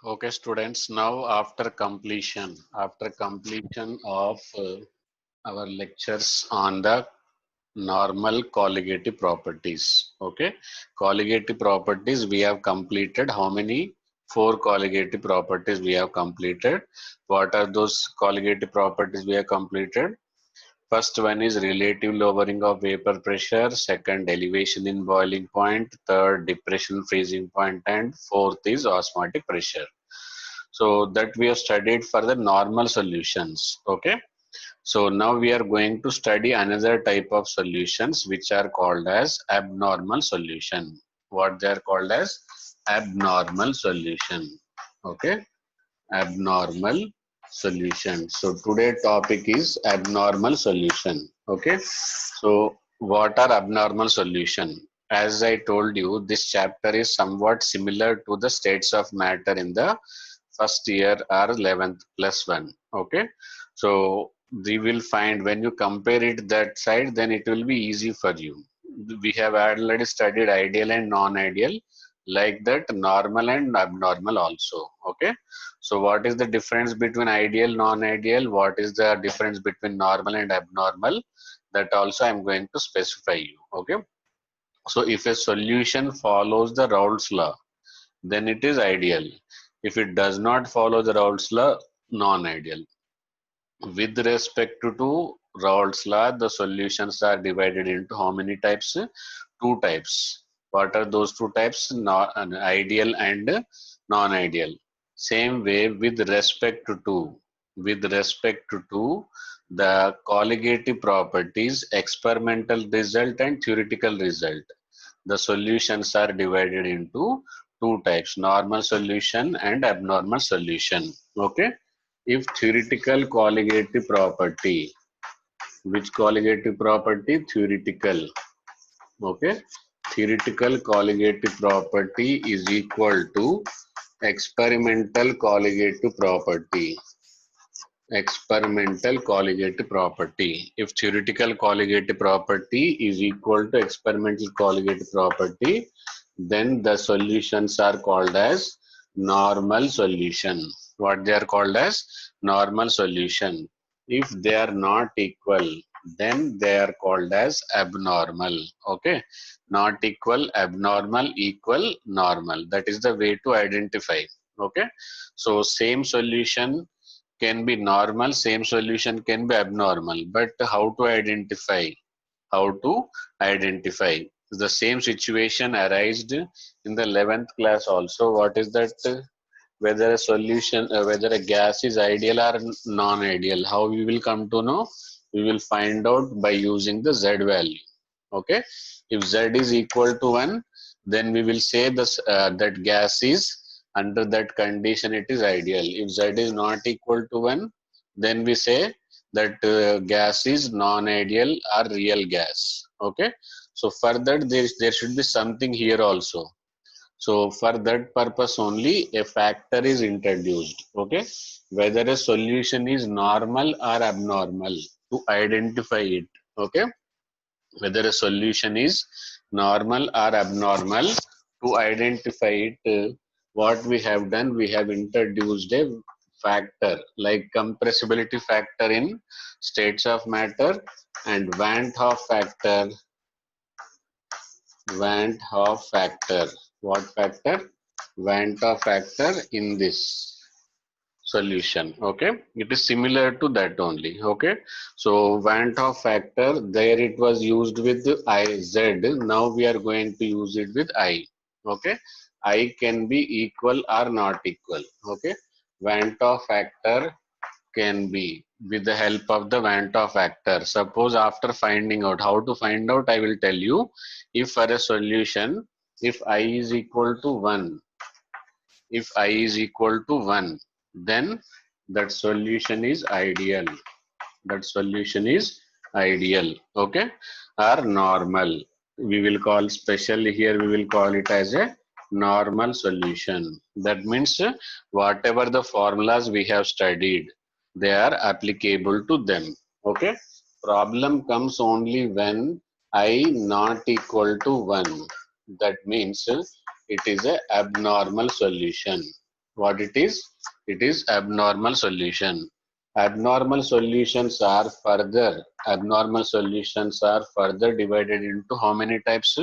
Okay, students, now after completion of our lectures on the normal colligative properties. Okay, colligative properties we have completed. How many? Four colligative properties we have completed. What are those colligative properties we have completed? First one is relative lowering of vapor pressure, second elevation in boiling point, third depression freezing point, and fourth is osmotic pressure. So that we have studied for the normal solutions. Okay. So now we are going to study another type of solutions which are called as abnormal solution. What they are called as abnormal solution. Okay. Abnormal solution. So today topic is abnormal solution. Okay. So what are abnormal solution? As I told you, this chapter is somewhat similar to the states of matter in the first year or 11th plus 1. Okay. So we will find when you compare it that side, then it will be easy for you. We have already studied ideal and non-ideal, like that normal and abnormal also. Okay. So what is the difference between ideal, non-ideal? What is the difference between normal and abnormal? That also I'm going to specify you. Okay. So if a solution follows the Raoult's law, then it is ideal. If it does not follow the Raoult's law, non-ideal. With respect to Raoult's law, the solutions are divided into how many types? Two types. What are those two types? Ideal and non-ideal. Same way with respect to the colligative properties, experimental result and theoretical result. The solutions are divided into two types, normal solution and abnormal solution. Okay. If theoretical colligative property, which colligative property? Theoretical. Okay. Theoretical colligative property is equal to experimental colligative property. Experimental colligative property. If theoretical colligative property is equal to experimental colligative property, then the solutions are called as normal solution. What they are called as? Normal solution. If they are not equal, then they are called as abnormal. Okay. Not equal, abnormal, equal, normal. That is the way to identify. Okay. So same solution can be normal, same solution can be abnormal, but how to identify? How to identify? The same situation arised in the 11th class also. What is that? Whether a solution, whether a gas is ideal or non-ideal. How we will come to know? We will find out by using the Z value. Okay. If Z is equal to 1, then we will say this, that gas is under that condition it is ideal. If Z is not equal to 1, then we say that gas is non-ideal or real gas. Okay. So for that there should be something here also. So for that purpose only a factor is introduced. Okay. Whether a solution is normal or abnormal to identify it. Okay. Whether a solution is normal or abnormal to identify it, what we have done, we have introduced a factor like compressibility factor in states of matter and Van't Hoff factor. Van't Hoff factor. What factor? Van't Hoff factor in this solution. Okay. It is similar to that only. Okay. So Van't Hoff factor, there it was used with I Z. Now we are going to use it with I. Okay. I can be equal or not equal. Okay. Van't Hoff factor can be with the help of the Van't Hoff factor. Suppose after finding out how to find out, I will tell you. If for a solution, if I is equal to 1, if I is equal to 1, then that solution is ideal. That solution is ideal. Okay. Or normal. We will call specially here, we will call it as a normal solution. That means whatever the formulas we have studied, they are applicable to them. Okay. Problem comes only when I not equal to 1. That means it is a abnormal solution. What it is? It is abnormal solution. Abnormal solutions are further divided into how many types?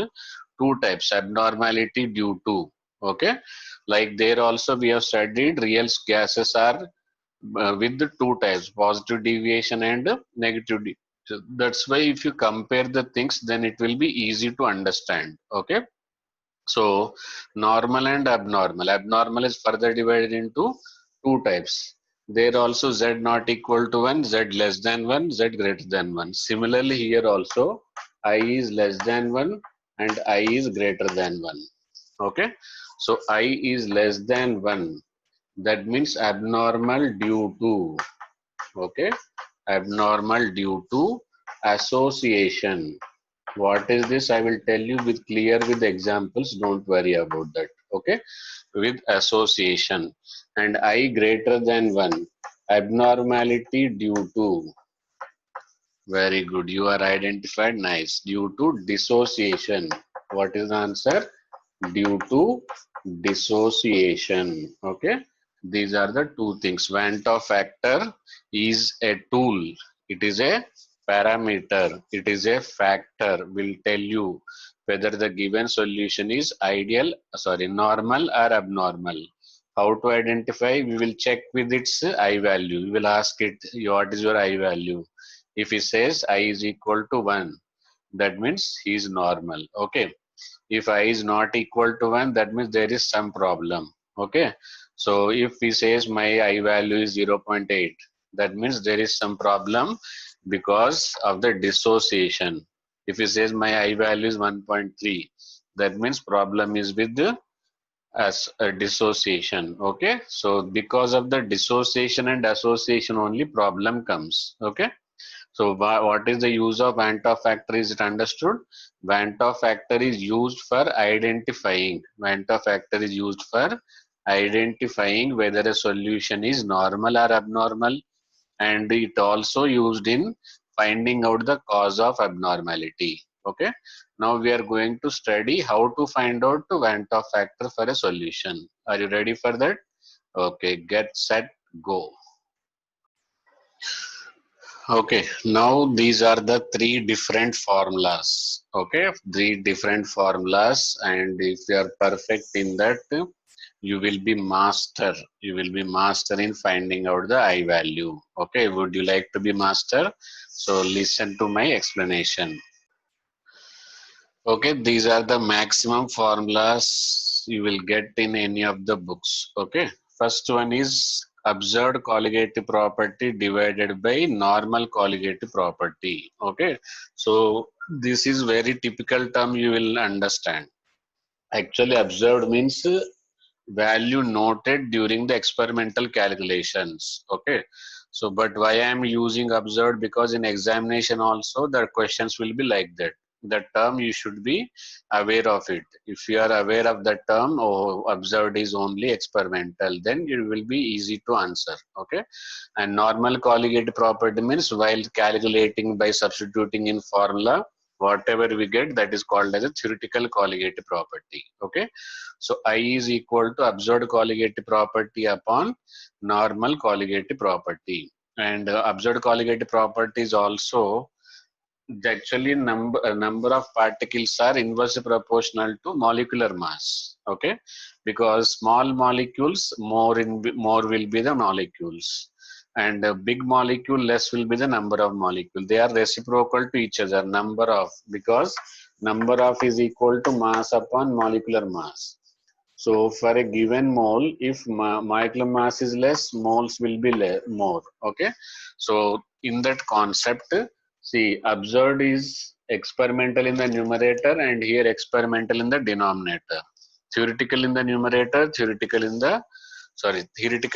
Two types. Abnormality due to. Okay. Like there also we have studied real gases are with the two types, positive deviation and negative so that's why if you compare the things, then it will be easy to understand. Okay. So normal and abnormal. Abnormal is further divided into two types. There also z not equal to 1, z less than 1, z greater than 1. Similarly here also I is less than 1 and I is greater than 1. Okay. So I is less than 1. That means abnormal due to. Okay. Abnormal due to association. What is this? I will tell you with clear with examples. Don't worry about that. Okay. With association. And I greater than 1. Abnormality due to. Very good. You are identified. Nice. Due to dissociation. What is the answer? Due to dissociation. Okay. These are the two things. Van 't Hoff factor is a tool. It is a parameter. It is a factor. Will tell you whether the given solution is normal or abnormal. How to identify? We will check with its I value. We will ask it, what is your I value? If he says I is equal to 1, that means he is normal. Okay. If I is not equal to 1, that means there is some problem. Okay. So if he says my I value is 0.8, that means there is some problem because of the dissociation. If he says my I value is 1.3, that means problem is with the as a dissociation. Okay. So because of the dissociation and association only problem comes. Okay. So what is the use of Van 't Hoff factor? Is it understood? Van 't Hoff factor is used for identifying. Van 't Hoff factor is used for identifying whether a solution is normal or abnormal, and it also used in finding out the cause of abnormality. Okay. Now we are going to study how to find out the Van 't Hoff factor for a solution. Are you ready for that? Okay. Get set, go. Okay, now these are the three different formulas. Okay, three different formulas, and if you are perfect in that, you will be master. You will be master in finding out the I value. Okay, would you like to be master? So listen to my explanation. Okay, these are the maximum formulas you will get in any of the books. Okay, first one is observed colligative property divided by normal colligative property. Okay, so this is very typical term you will understand. Actually, observed means value noted during the experimental calculations. Okay, so but why I am using observed? Because in examination also the questions will be like that. The term you should be aware of it. If you are aware of the term, oh, observed is only experimental, then it will be easy to answer. Okay, and normal colligative property means while calculating by substituting in formula, whatever we get, that is called as a theoretical colligative property. Okay, so I is equal to observed colligative property upon normal colligative property, and observed colligative property is also actually number of particles are inversely proportional to molecular mass. Okay, because small molecules more will be the molecules, and a big molecule less will be the number of molecules. They are reciprocal to each other. Number of, because number of is equal to mass upon molecular mass. So for a given mole, if molecular mass is less, moles will be more. Okay. So in that concept, see, observed is experimental in the numerator and here experimental in the denominator. Theoretical in the numerator, theoretical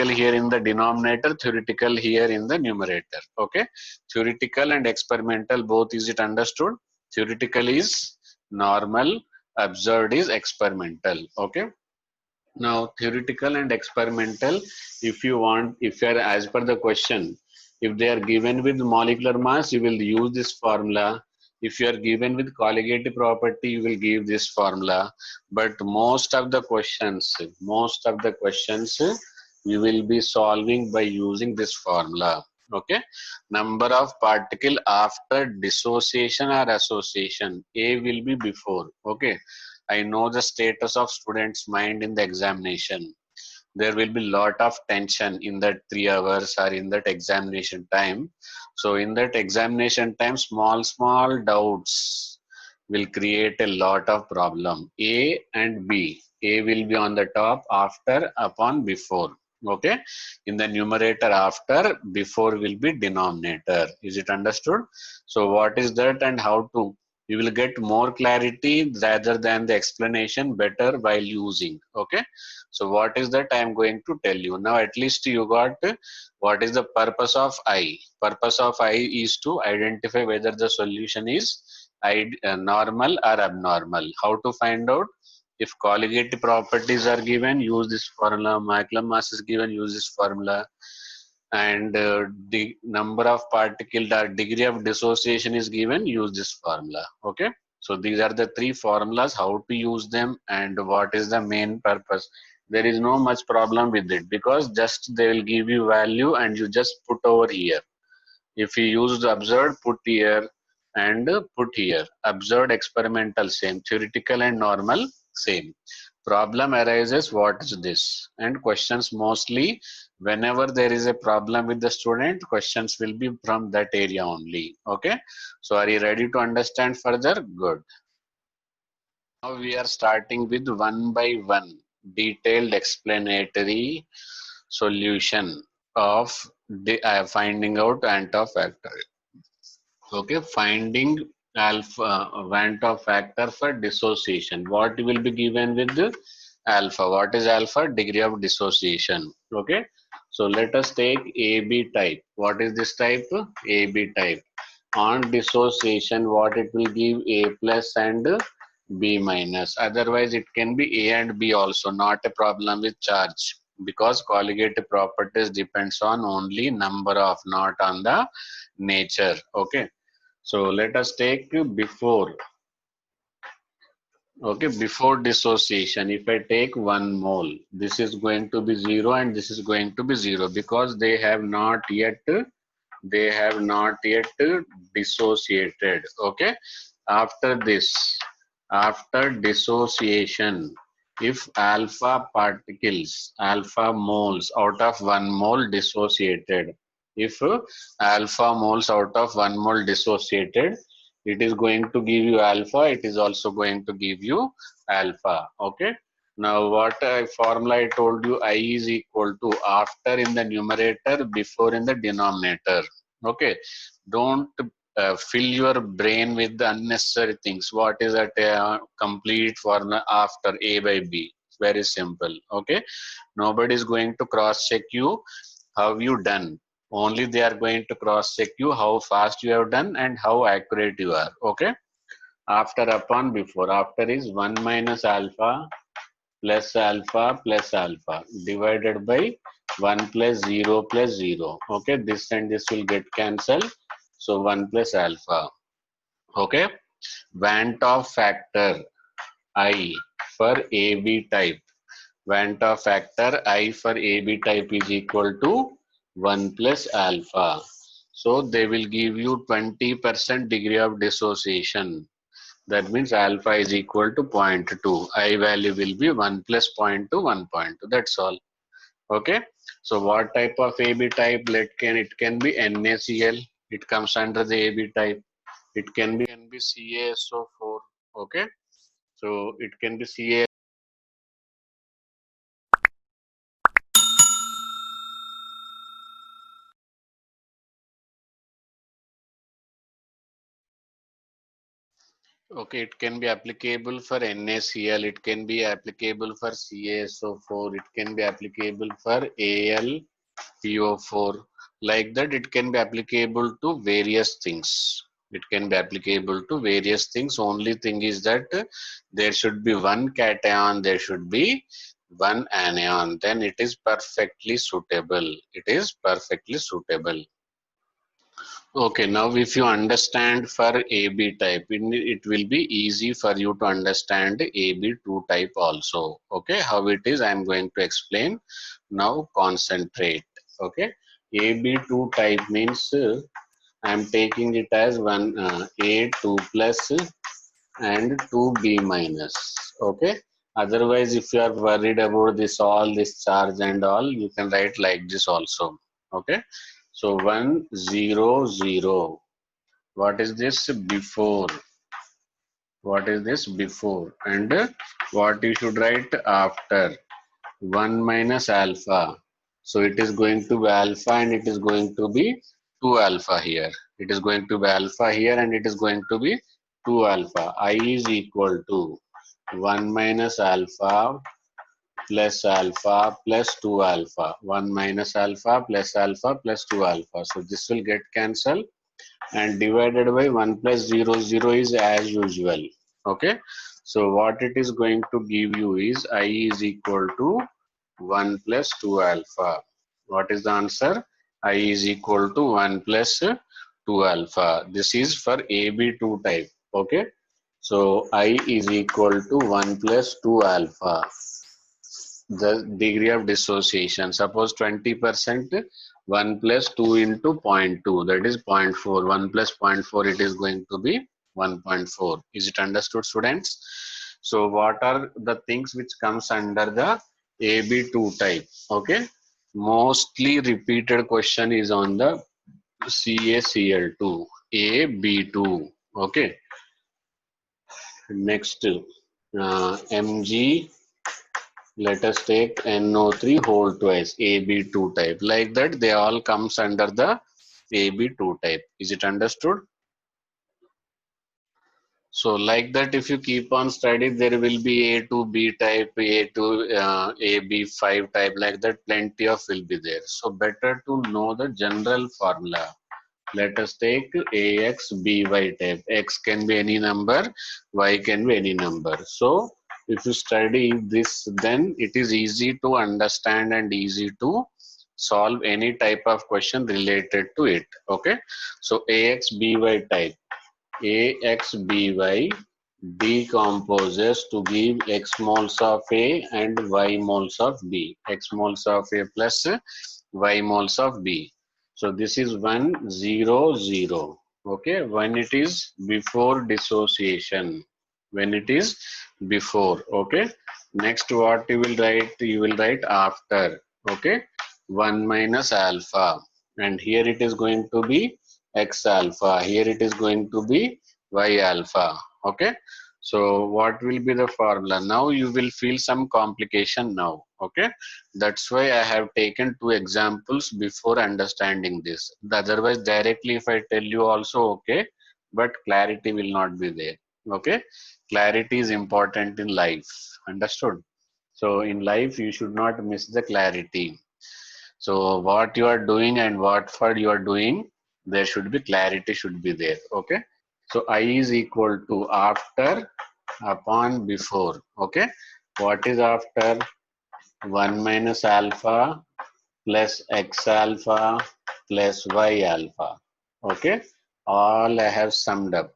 here in the denominator, theoretical here in the numerator. Okay. Theoretical and experimental both, is it understood? Theoretical is normal, observed is experimental. Okay. Now, theoretical and experimental, if you want, if you are as per the question, if they are given with molecular mass, you will use this formula. If you are given with colligative property, you will give this formula. But most of the questions we will be solving by using this formula. Okay, number of particle after dissociation or association. A will be before. Okay, I know the status of students' mind in the examination. There will be lot of tension in that 3 hours or in that examination time. So in that examination time, small doubts will create a lot of problem. A and B. A will be on the top, after, upon, before. Okay, in the numerator after, before will be denominator. Is it understood? So what is that and how to? You will get more clarity rather than the explanation better while using. Okay, so what is that I am going to tell you now. At least you got what is the purpose of I. Purpose of I is to identify whether the solution is normal or abnormal. How to find out? If colligative properties are given, use this formula. Molecular mass is given, use this formula. And the number of particles or degree of dissociation is given, use this formula. Okay, so these are the three formulas, how to use them and what is the main purpose. There is no much problem with it, because just they will give you value and you just put over here. If you use the observed, put here, and put here. Observed, experimental, same. Theoretical and normal, same. Problem arises, what is this? And questions mostly, whenever there is a problem with the student, questions will be from that area only. Okay, so are you ready to understand further? Good. Now we are starting with one by one detailed explanatory solution of finding out Van't factor. Okay, finding alpha Van't factor for dissociation. What will be given with the alpha? What is alpha? Degree of dissociation. Okay, so let us take AB type. What is this type? AB type. On dissociation, what it will give? A plus and B minus. Otherwise, it can be A and B also. Not a problem with charge, because colligative properties depends on only number of, not on the nature. Okay, so let us take before. Okay, before dissociation, if I take 1 mole, this is going to be 0 and this is going to be 0, because they have not yet dissociated. Okay, after this, after dissociation, if alpha particles, alpha moles out of 1 mole dissociated, if alpha moles out of 1 mole dissociated, it is going to give you alpha, it is also going to give you alpha. Okay, now what formula I told you, I is equal to after in the numerator, before in the denominator. Okay, don't fill your brain with the unnecessary things. What is that complete formula after A by B? It's very simple. Okay, nobody is going to cross check you how you done. Only they are going to cross check you how fast you have done and how accurate you are. Okay, after, upon, before. After is 1 minus alpha plus alpha divided by 1 plus 0 plus 0. Okay, this and this will get cancelled. So 1 plus alpha. Okay, Van't factor I for AB type. Van't factor I for AB type is equal to 1 plus alpha. So they will give you 20% degree of dissociation. That means alpha is equal to 0.2. I value will be 1 plus 0.2, 1.2. That's all. Okay. So what type of AB type? It can be NaCl. It comes under the AB type. It can be CaSO4. Okay. So it can be Ca. Okay, it can be applicable for NaCl, it can be applicable for CaSO4, it can be applicable for AlPO4. Like that, it can be applicable to various things. It can be applicable to various things. Only thing is that there should be one cation, there should be one anion. Then it is perfectly suitable. It is perfectly suitable. Okay, now if you understand for AB type, it will be easy for you to understand AB2 type also. Okay, how it is, I am going to explain. Now concentrate. Okay, AB2 type means I am taking it as one A2 plus and 2B minus. Okay, otherwise if you are worried about this charge and all, you can write like this also. Okay, so 1 0 0. What is this before? What is this before? And what you should write after? 1 minus alpha. So it is going to be alpha and it is going to be 2 alpha here. It is going to be alpha here and it is going to be 2 alpha. I is equal to 1 minus alpha plus 2 alpha. 1 minus alpha plus 2 alpha. So this will get cancelled and divided by 1 plus 0 0 is as usual. Okay, so what it is going to give you is I is equal to 1 plus 2 alpha. What is the answer? I is equal to 1 plus 2 alpha. This is for AB2 type. Okay, so I is equal to 1 plus 2 alpha. The degree of dissociation, suppose 20%, 1 plus 2 into zero point 0.2, that is zero point 0.4. 1 plus zero point 0.4, it is going to be 1.4. Is it understood, students? So what are the things which comes under the AB2 type? Okay, mostly repeated question is on the CaCl2, AB2. Okay, next Mg, let us take NO3 whole twice, AB2 type. Like that, they all comes under the AB2 type. Is it understood? So like that, if you keep on studying, there will be A2 B type, A2 AB5 type, like that, plenty of will be there. So better to know the general formula. Let us take AX BY type. X can be any number, Y can be any number. So if you study this, then it is easy to understand and easy to solve any type of question related to it. Okay, so AX BY type. AXBY decomposes to give X moles of A and Y moles of B. X moles of A plus Y moles of B. So this is 1 0 0. Okay, when it is before dissociation. When it is before. Okay. Next, what you will write? You will write after. Okay. 1 minus alpha. And here it is going to be X alpha. Here it is going to be Y alpha. Okay. So what will be the formula? Now you will feel some complication now. Okay. That's why I have taken two examples before understanding this. Otherwise, directly if I tell you also okay, but clarity will not be there. Okay. Clarity is important in life. Understood? So in life, you should not miss the clarity. So what you are doing and what for you are doing, there should be clarity should be there. Okay. So I is equal to after, upon, before. Okay. What is after? 1 minus alpha plus X alpha plus Y alpha. Okay. All I have summed up,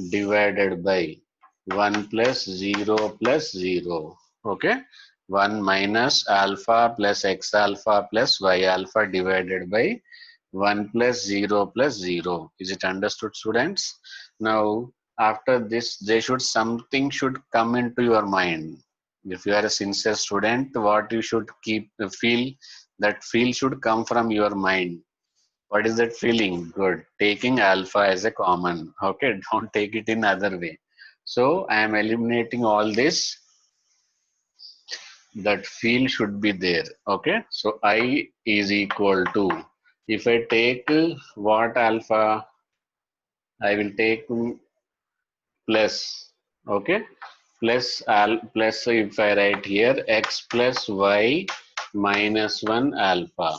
divided by 1 plus 0 plus 0. Okay. 1 minus alpha plus X alpha plus Y alpha divided by 1 plus 0 plus 0. Is it understood, students? Now, after this, something should come into your mind. If you are a sincere student, what you should feel, that feel should come from your mind. What is that feeling? Good. Taking alpha as a common. Okay, don't take it in other way. So I am eliminating all this. That field should be there. Okay, so I is equal to, if I take what alpha, I will take plus. Okay, plus if I write here X plus Y minus 1 alpha.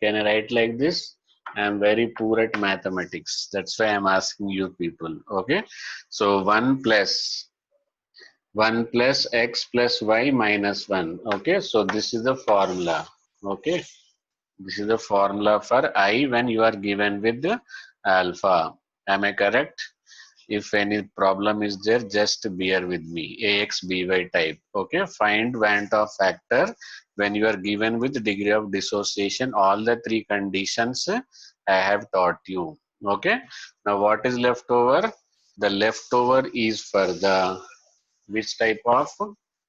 Can I write like this? I am very poor at mathematics. That's why I am asking you people. Okay, so 1 plus X plus Y minus 1. Okay, so this is the formula. Okay, this is the formula for I when you are given with alpha. Am I correct? If any problem is there, just bear with me. Ax by type. Okay. Find Van't Hoff factor when you are given with degree of dissociation. All the three conditions I have taught you. Okay. Now what is left over? The leftover is for the which type of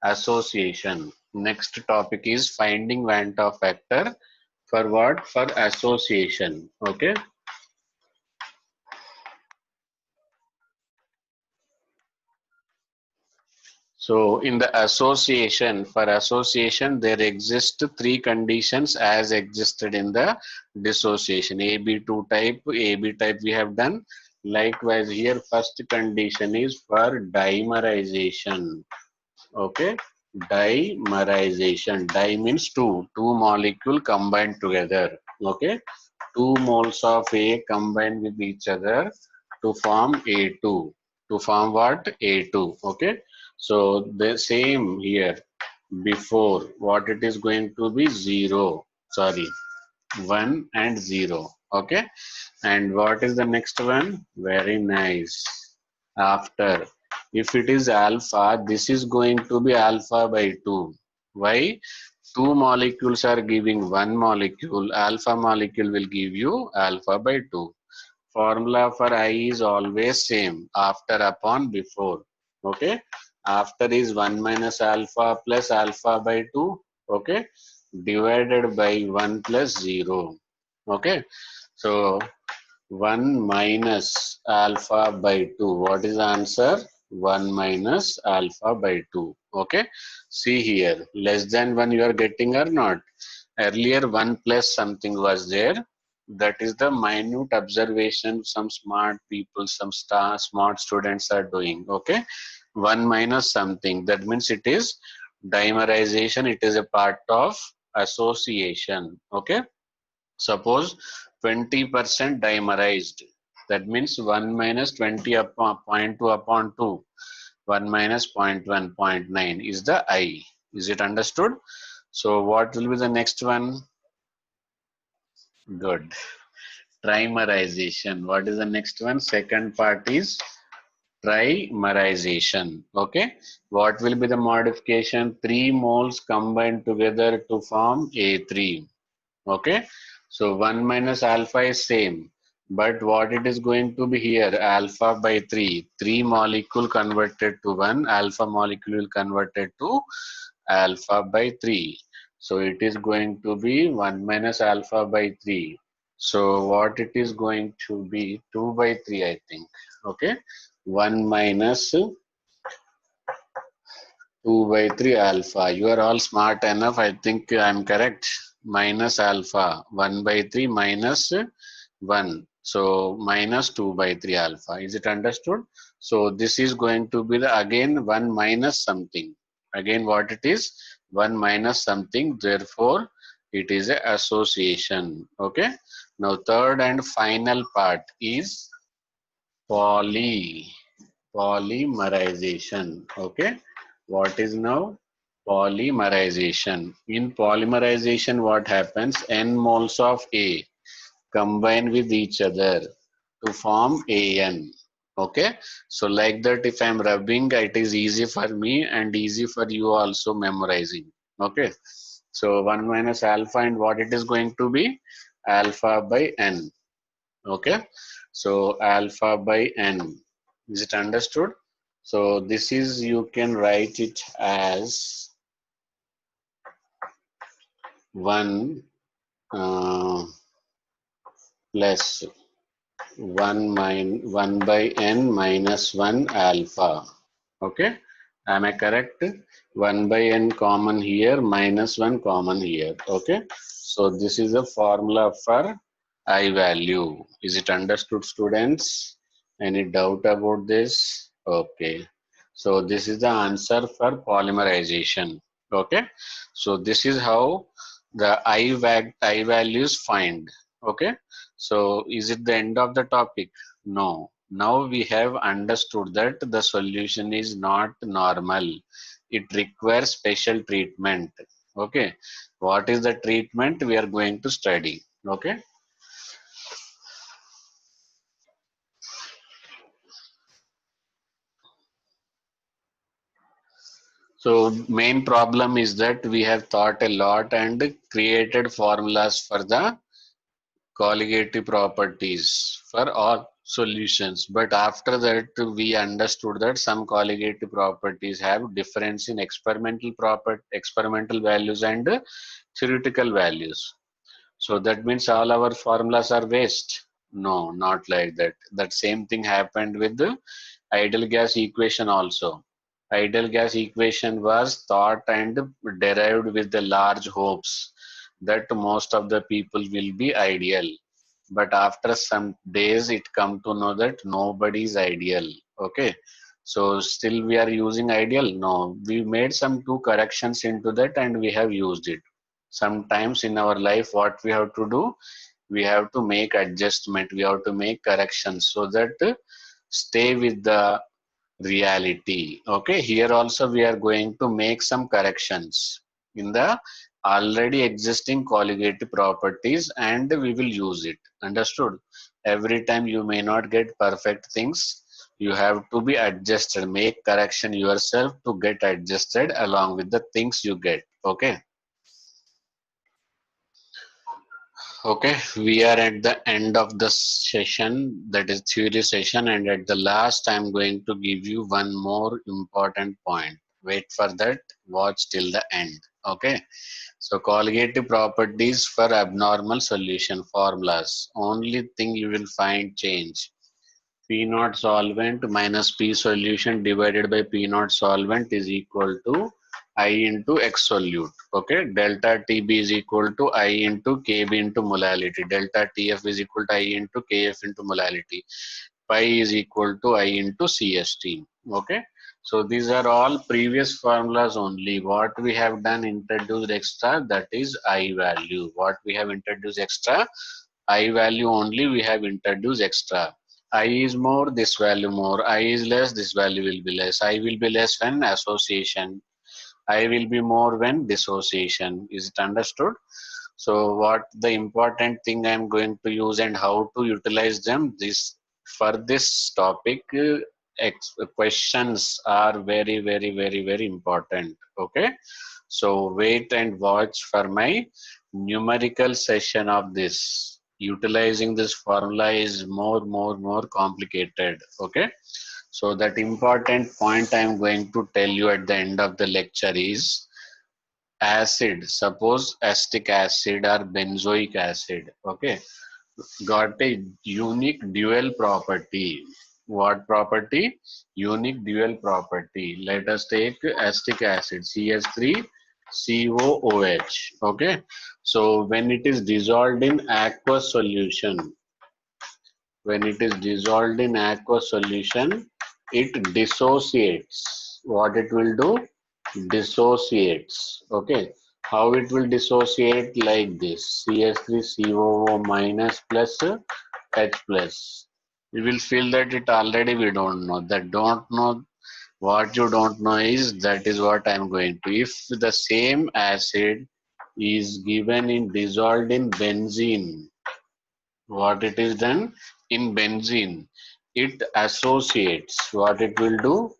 association. Next topic is finding Van't Hoff factor for what? For association. Okay. So in the association, for association, there exist three conditions as existed in the dissociation. AB2 type, AB type we have done. Likewise here, first condition is for dimerization. Okay, dimerization. Di means two molecule combined together. Okay, 2 moles of A combined with each other to form A2. To form what? A2. Okay. So the same here. Before what it is going to be 0. Sorry, 1 and 0. Okay. And what is the next one? Very nice. After, if it is alpha, this is going to be alpha by 2. Why? Two molecules are giving one molecule. Alpha molecule will give you alpha by 2. Formula for I is always same. After, upon, before. Okay. After is 1 minus alpha plus alpha by 2. Okay. Divided by 1 plus 0. Okay. So 1 minus alpha by 2. What is the answer? 1 minus alpha by 2. Okay. See here. Less than 1 you are getting or not? Earlier 1 plus something was there. That is the minute observation some smart people, some smart students are doing. Okay. 1 minus something. That means it is dimerization. It is a part of association. Okay. Suppose 20% dimerized. That means 1 minus 20 upon 0.2 upon 2. 1 minus 0.1, 0.9 is the I. Is it understood? So what will be the next one? Good. Trimerization. What is the next one? Second part is trimerization. Okay. What will be the modification? 3 moles combined together to form A3. Okay. So 1 minus alpha is same. But what it is going to be here? Alpha by 3. 3 molecule converted to 1. Alpha molecule will converted to alpha by 3. So it is going to be 1 minus alpha by 3. So what it is going to be? 2 by 3 I think. Okay. 1 minus 2 by 3 alpha. You are all smart enough. I think I am correct. Minus alpha. 1 by 3 minus 1. So minus 2 by 3 alpha. Is it understood? So this is going to be the again 1 minus something. Again what it is? 1 minus something. Therefore it is a association. Okay. Now third and final part is polymerization. Okay. What is now polymerization? In polymerization what happens? N moles of A combine with each other to form AN. Okay. So like that if I'm rubbing, it is easy for me and easy for you also memorizing. Okay. So 1 minus alpha and what it is going to be? Alpha by N. Okay. So alpha by N. Is it understood? So this is, you can write it as 1 plus 1 by n minus 1 alpha. Okay. Am I correct? 1 by n common here, minus 1 common here. Okay. So this is the formula for I value. Is it understood, students? Any doubt about this? Okay. So this is the answer for polymerization. Okay. So this is how the I values find. Okay. So is it the end of the topic? No. Now we have understood that the solution is not normal. It requires special treatment. Okay. What is the treatment we are going to study? Okay. So main problem is that we have thought a lot and created formulas for the colligative properties for all solutions. But after that, we understood that some colligative properties have difference in experimental values and theoretical values. So that means all our formulas are waste. No, not like that. That same thing happened with the ideal gas equation also. Ideal gas equation was thought and derived with the large hopes that most of the people will be ideal. But after some days, it come to know that nobody is ideal. Okay. So still we are using ideal? No, we made some two corrections into that and we have used it. Sometimes in our life, what we have to do, we have to make adjustment, we have to make corrections so that stay with the reality. Okay, here also we are going to make some corrections in the already existing colligative properties and we will use it. Understood? Every time you may not get perfect things, you have to be adjusted, make correction yourself to get adjusted along with the things you get. Okay. Okay, we are at the end of the session, that is theory session, and at the last I'm going to give you one more important point. Wait for that, watch till the end. Okay, so colligative properties for abnormal solution formulas. Only thing you will find change. P naught solvent minus P solution divided by P naught solvent is equal to I into X solute. Okay, delta TB is equal to I into KB into molality. Delta TF is equal to I into KF into molality. Pi is equal to I into CST. Okay, so these are all previous formulas only. What we have done introduced extra, that is I value. What we have introduced extra, I value only we have introduced extra. I is more, this value more. I is less, this value will be less. I will be less when association. I will be more when dissociation. Is it understood? So what the important thing I am going to use and how to utilize them, this for this topic, questions are very important. Okay, so wait and watch for my numerical session of this. Utilizing this formula is more complicated. Okay, so that important point I am going to tell you at the end of the lecture is acid. Suppose acetic acid or benzoic acid. Okay, got a unique dual property. What property? Unique dual property. Let us take acetic acid, CH3COOH. Okay, so when it is dissolved in aqueous solution, when it is dissolved in aqueous solution, it dissociates. What it will do? Dissociates. Okay, how it will dissociate? Like this: CH3COO minus plus H plus. You will feel that it already we don't know. That don't know, what you don't know is, that is what I am going to. If the same acid is given in dissolved in benzene, what it is done in benzene, it associates. What it will do?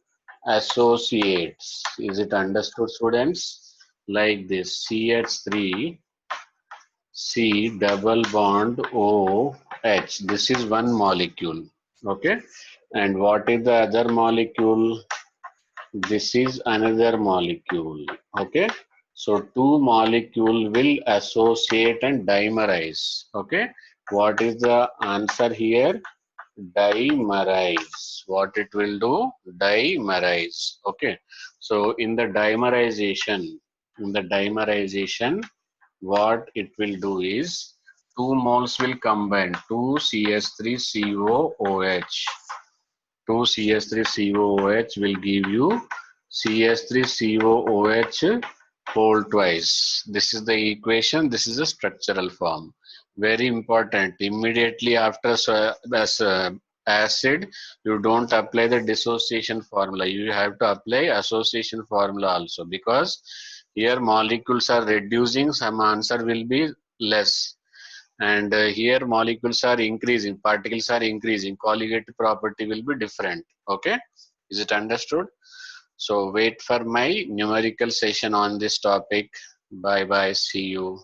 Associates. Is it understood, students? Like this: CH3 C double bond OH. This is one molecule. Okay, and what is the other molecule? This is another molecule. Okay, so two molecule will associate and dimerize. Okay, what is the answer here? Dimerize. What it will do? Dimerize. Okay, so in the dimerization, what it will do is, two moles will combine, 2CH3COOH. 2CH3COOH will give you CH3COOH whole twice. This is the equation. This is a structural form. Very important. Immediately after acid, you don't apply the dissociation formula. You have to apply association formula also, because here molecules are reducing, some answer will be less. And here molecules are increasing, particles are increasing, colligative property will be different. Okay, is it understood? So wait for my numerical session on this topic. Bye bye. See you.